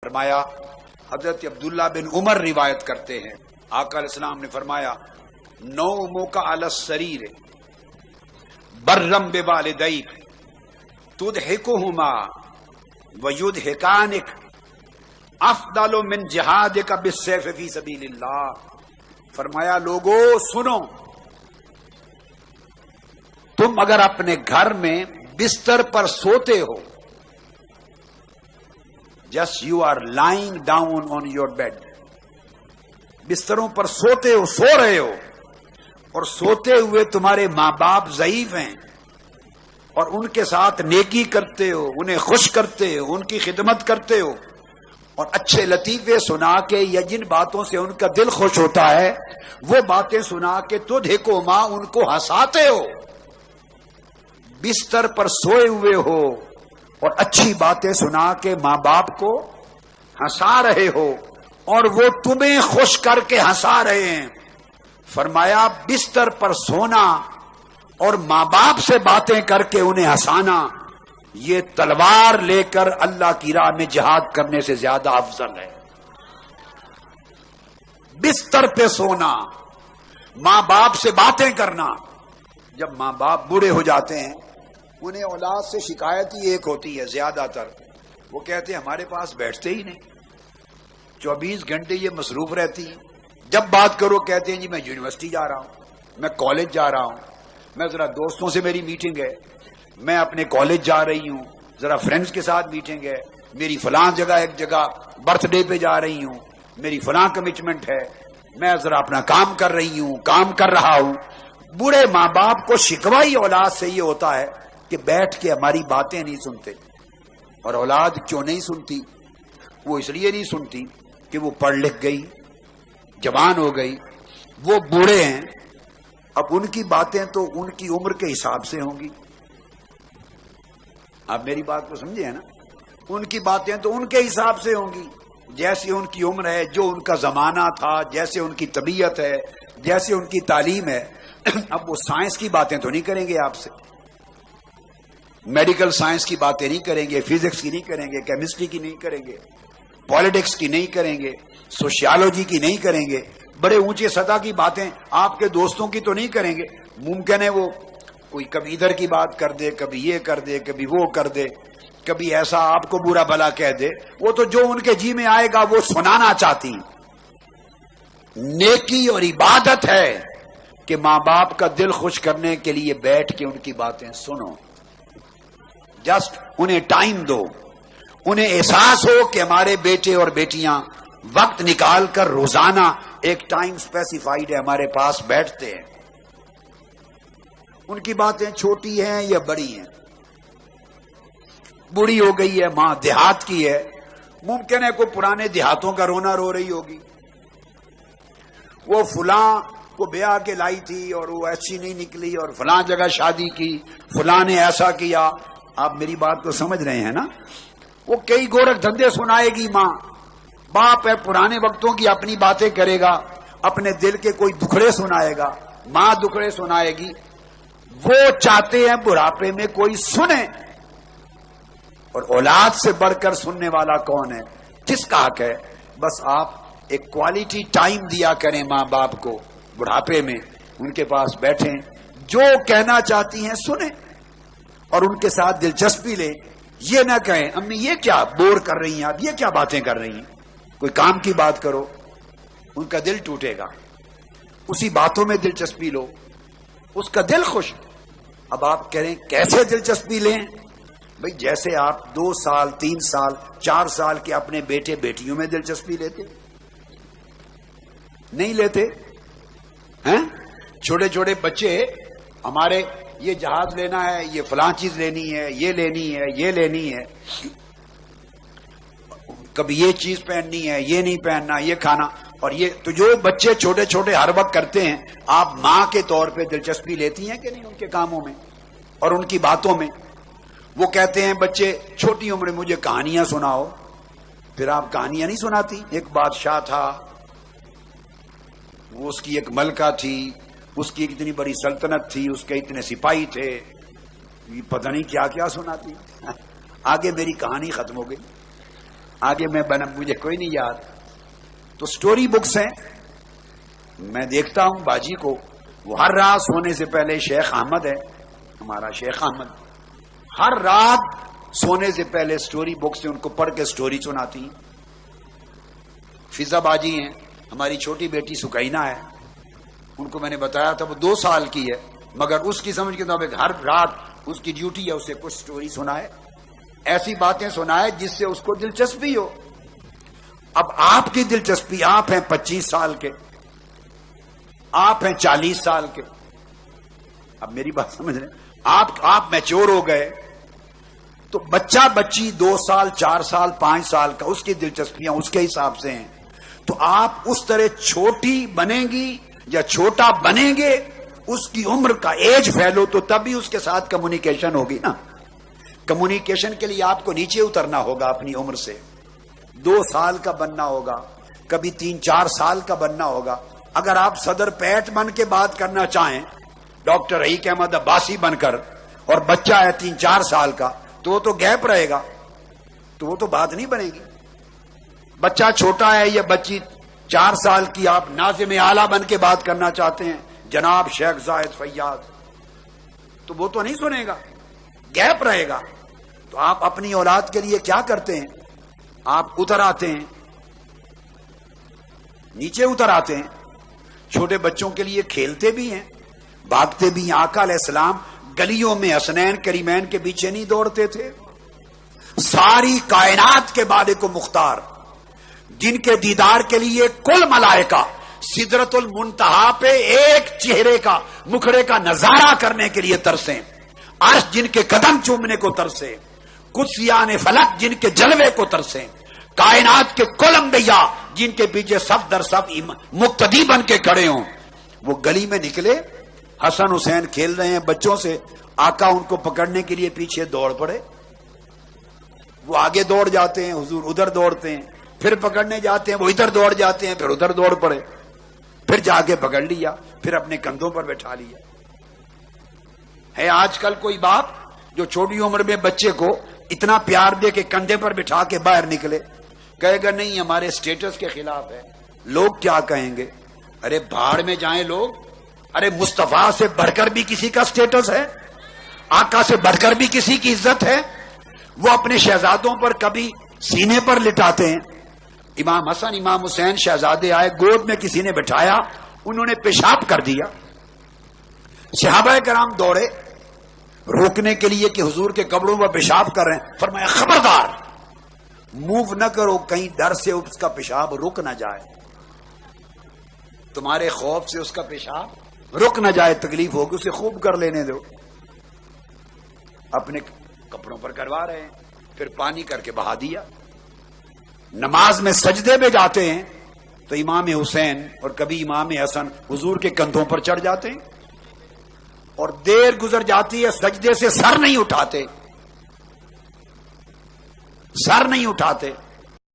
فرمایا، حضرت عبداللہ بن عمر روایت کرتے ہیں، آقا علیہ السلام نے فرمایا، نومک علی السریر برم بوالدیک تضحکہما ویضحکانک افضل من جہادک بالسیف فی سبیل اللہ۔ فرمایا لوگو سنو، تم اگر اپنے گھر میں بستر پر سوتے ہو، just you are lying down on your bed, بستروں پر سوتے ہو، سو رہے ہو، اور سوتے ہوئے تمہارے ماں باپ ضعیف ہیں، اور ان کے ساتھ نیکی کرتے ہو، انہیں خوش کرتے ہو، ان کی خدمت کرتے ہو، اور اچھے لطیفے سنا کے یا جن باتوں سے ان کا دل خوش ہوتا ہے وہ باتیں سنا کے تضحکہما ان کو ہنساتے ہو، بستر پر سوئے ہوئے ہو اور اچھی باتیں سنا کے ماں باپ کو ہنسا رہے ہو اور وہ تمہیں خوش کر کے ہنسا رہے ہیں۔ فرمایا بستر پر سونا اور ماں باپ سے باتیں کر کے انہیں ہنسانا، یہ تلوار لے کر اللہ کی راہ میں جہاد کرنے سے زیادہ افضل ہے۔ بستر پہ سونا، ماں باپ سے باتیں کرنا۔ جب ماں باپ بوڑھے ہو جاتے ہیں انہیں اولاد سے شکایت ہی ایک ہوتی ہے زیادہ تر، وہ کہتے ہیں ہمارے پاس بیٹھتے ہی نہیں، 24 گھنٹے یہ مصروف رہتی ہیں، جب بات کرو کہتے ہیں جی میں یونیورسٹی جا رہا ہوں، میں کالج جا رہا ہوں، میں ذرا دوستوں سے میری میٹنگ ہے، میں اپنے کالج جا رہی ہوں، ذرا فرینڈز کے ساتھ میٹنگ ہے، میری فلاں جگہ ایک جگہ برتھ ڈے پہ جا رہی ہوں، میری فلاں کمٹمنٹ ہے، میں ذرا اپنا کام کر رہی ہوں، کام کر رہا ہوں۔ بوڑھے ماں باپ کو شکوائی اولاد سے یہ ہوتا ہے کہ بیٹھ کے ہماری باتیں نہیں سنتے، اور اولاد کیوں نہیں سنتی؟ وہ اس لیے نہیں سنتی کہ وہ پڑھ لکھ گئی، جوان ہو گئی، وہ بوڑھے ہیں، اب ان کی باتیں تو ان کی عمر کے حساب سے ہوں گی۔ آپ میری بات کو سمجھے ہیں نا؟ ان کی باتیں تو ان کے حساب سے ہوں گی، جیسے ان کی عمر ہے، جو ان کا زمانہ تھا، جیسے ان کی طبیعت ہے، جیسے ان کی تعلیم ہے۔ اب وہ سائنس کی باتیں تو نہیں کریں گے آپ سے، میڈیکل سائنس کی باتیں نہیں کریں گے، فزکس کی نہیں کریں گے، کیمسٹری کی نہیں کریں گے، پالیٹکس کی نہیں کریں گے، سوشیالوجی کی نہیں کریں گے، بڑے اونچے سطح کی باتیں آپ کے دوستوں کی تو نہیں کریں گے۔ ممکن ہے وہ کوئی کبھی ادھر کی بات کر دے، کبھی یہ کر دے، کبھی وہ کر دے، کبھی ایسا آپ کو برا بھلا کہہ دے، وہ تو جو ان کے جی میں آئے گا وہ سنانا چاہتی ہیں۔ نیکی اور عبادت ہے کہ ماں باپ کا دل خوش کرنے کے لیے بیٹھ کے ان کی باتیں سنو، جسٹ انہیں ٹائم دو، انہیں احساس ہو کہ ہمارے بیٹے اور بیٹیاں وقت نکال کر روزانہ ایک ٹائم اسپیسیفائیڈ ہے ہمارے پاس بیٹھتے ہیں۔ ان کی باتیں چھوٹی ہیں یا بڑی ہیں، بوڑھی ہو گئی ہے ماں، دیہات کی ہے، ممکن ہے کوئی پرانے دیہاتوں کا رونا رو رہی ہوگی، وہ فلاں کو بیاہ کے لائی تھی اور وہ ایسی نہیں نکلی، اور فلاں جگہ شادی کی، فلاں نے ایسا کیا۔ آپ میری بات کو سمجھ رہے ہیں نا؟ وہ کئی گورکھ دھندے سنائے گی ماں، باپ ہے پرانے وقتوں کی اپنی باتیں کرے گا، اپنے دل کے کوئی دکھڑے سنائے گا، ماں دکھڑے سنائے گی۔ وہ چاہتے ہیں بڑھاپے میں کوئی سنے، اور اولاد سے بڑھ کر سننے والا کون ہے؟ کس کا حق ہے؟ بس آپ ایک کوالٹی ٹائم دیا کریں ماں باپ کو، بڑھاپے میں ان کے پاس بیٹھیں، جو کہنا چاہتی ہیں سنیں، اور ان کے ساتھ دلچسپی لیں۔ یہ نہ کہیں امی یہ کیا بور کر رہی ہیں آپ، یہ کیا باتیں کر رہی ہیں، کوئی کام کی بات کرو، ان کا دل ٹوٹے گا۔ اسی باتوں میں دلچسپی لو، اس کا دل خوش۔ اب آپ کہہ رہے ہیں کیسے دلچسپی لیں؟ بھئی جیسے آپ 2 سال 3 سال 4 سال کے اپنے بیٹے بیٹیوں میں دلچسپی لیتے نہیں لیتے ہیں؟ چھوٹے چھوٹے بچے ہمارے یہ جہاز لینا ہے، یہ فلاں چیز لینی ہے، یہ لینی ہے، یہ لینی ہے، کبھی یہ چیز پہننی ہے، یہ نہیں پہننا، یہ کھانا، اور یہ تو جو بچے چھوٹے چھوٹے ہر وقت کرتے ہیں، آپ ماں کے طور پہ دلچسپی لیتی ہیں کہ نہیں ان کے کاموں میں اور ان کی باتوں میں؟ وہ کہتے ہیں بچے چھوٹی عمر میں مجھے کہانیاں سناؤ، پھر آپ کہانیاں نہیں سناتی۔ ایک بادشاہ تھا، وہ اس کی ایک ملکہ تھی، اس کی اتنی بڑی سلطنت تھی، اس کے اتنے سپاہی تھے، یہ پتہ نہیں کیا کیا سناتی۔ آگے میری کہانی ختم ہو گئی۔ آگے مجھے کوئی نہیں یاد. تو سٹوری بکس ہیں. میں دیکھتا ہوں باجی کو، وہ ہر رات سونے سے پہلے، شیخ احمد ہے ہمارا، شیخ احمد ہر رات سونے سے پہلے سٹوری بکس سے ان کو پڑھ کے سٹوری سناتی ہیں. فضا باجی ہیں، ہماری چھوٹی بیٹی سکینہ ہے، ان کو میں نے بتایا تھا وہ 2 سال کی ہے، مگر اس کی سمجھ کے مطابق ہر رات اس کی ڈیوٹی ہے اسے کچھ سٹوری سنائے، ایسی باتیں سنائے جس سے اس کو دلچسپی ہو. اب آپ کی دلچسپی، آپ ہیں 25 سال کے، آپ ہیں 40 سال کے، اب میری بات سمجھ رہے ہیں، آپ میچور ہو گئے، تو بچہ بچی 2 سال 4 سال 5 سال کا، اس کی دلچسپیاں اس کے حساب سے ہیں. تو آپ اس طرح چھوٹی بنیں گی یا چھوٹا بنیں گے، اس کی عمر کا ایج فیلو تو تبھی اس کے ساتھ کمیونیکیشن ہوگی نا. کمیونیکیشن کے لیے آپ کو نیچے اترنا ہوگا اپنی عمر سے، 2 سال کا بننا ہوگا، کبھی 3-4 سال کا بننا ہوگا. اگر آپ صدر پیٹ بن کے بات کرنا چاہیں، ڈاکٹر رحیق احمد عباسی بن کر، اور بچہ ہے 3-4 سال کا، تو وہ تو گیپ رہے گا، تو وہ تو بات نہیں بنے گی. بچہ چھوٹا ہے یا بچی 4 سال کی، آپ ناظم اعلیٰ بن کے بات کرنا چاہتے ہیں، جناب شیخ زاہد فیاض، تو وہ تو نہیں سنے گا، گیپ رہے گا. تو آپ اپنی اولاد کے لیے کیا کرتے ہیں؟ آپ اتر آتے ہیں، نیچے اتر آتے ہیں. چھوٹے بچوں کے لیے کھیلتے بھی ہیں، بھاگتے بھی ہیں. آقا علیہ السلام گلیوں میں حسنین کریمین کے پیچھے نہیں دوڑتے تھے. ساری کائنات کے مالک و مختار، جن کے دیدار کے لیے کل ملائکہ سدرت المنتہا پہ ایک چہرے کا مکھڑے کا نظارہ کرنے کے لیے ترسیں، عرش جن کے قدم چومنے کو ترسے، قدسیان فلک جن کے جلوے کو ترسیں، کائنات کے کل انبیاء جن کے پیچھے صف در صف مقتدی بن کے کھڑے ہوں، وہ گلی میں نکلے، حسن حسین کھیل رہے ہیں بچوں سے، آقا ان کو پکڑنے کے لیے پیچھے دوڑ پڑے. وہ آگے دوڑ جاتے ہیں، حضور ادھر دوڑتے ہیں، پھر پکڑنے جاتے ہیں، وہ ادھر دوڑ جاتے ہیں، پھر ادھر دوڑ پڑے، پھر جا کے پکڑ لیا، پھر اپنے کندھوں پر بٹھا لیا. ہے آج کل کوئی باپ جو چھوٹی عمر میں بچے کو اتنا پیار دے کے کندھے پر بٹھا کے باہر نکلے، کہے گا نہیں ہمارے سٹیٹس کے خلاف ہے، لوگ کیا کہیں گے؟ ارے بھاڑ میں جائیں لوگ. ارے مصطفیٰ سے بڑھ کر بھی کسی کا سٹیٹس ہے، آقا سے بڑھ کر بھی کسی کی عزت ہے. وہ اپنے شہزادوں پر کبھی سینے پر لٹاتے ہیں. امام حسن امام حسین شہزادے آئے، گود میں کسی نے بٹھایا، انہوں نے پیشاب کر دیا. صحابہ کرام دوڑے روکنے کے لیے کہ حضور کے کپڑوں پر پیشاب کر رہے ہیں. فرمایا خبردار، موو نہ کرو، کہیں ڈر سے اس کا پیشاب رک نہ جائے، تمہارے خوف سے اس کا پیشاب رک نہ جائے، تکلیف ہوگی، اسے خوب کر لینے دو. اپنے کپڑوں پر کروا رہے ہیں، پھر پانی کر کے بہا دیا. نماز میں سجدے میں جاتے ہیں تو امام حسین اور کبھی امام حسن حضور کے کندھوں پر چڑھ جاتے ہیں، اور دیر گزر جاتی ہے، سجدے سے سر نہیں اٹھاتے، سر نہیں اٹھاتے.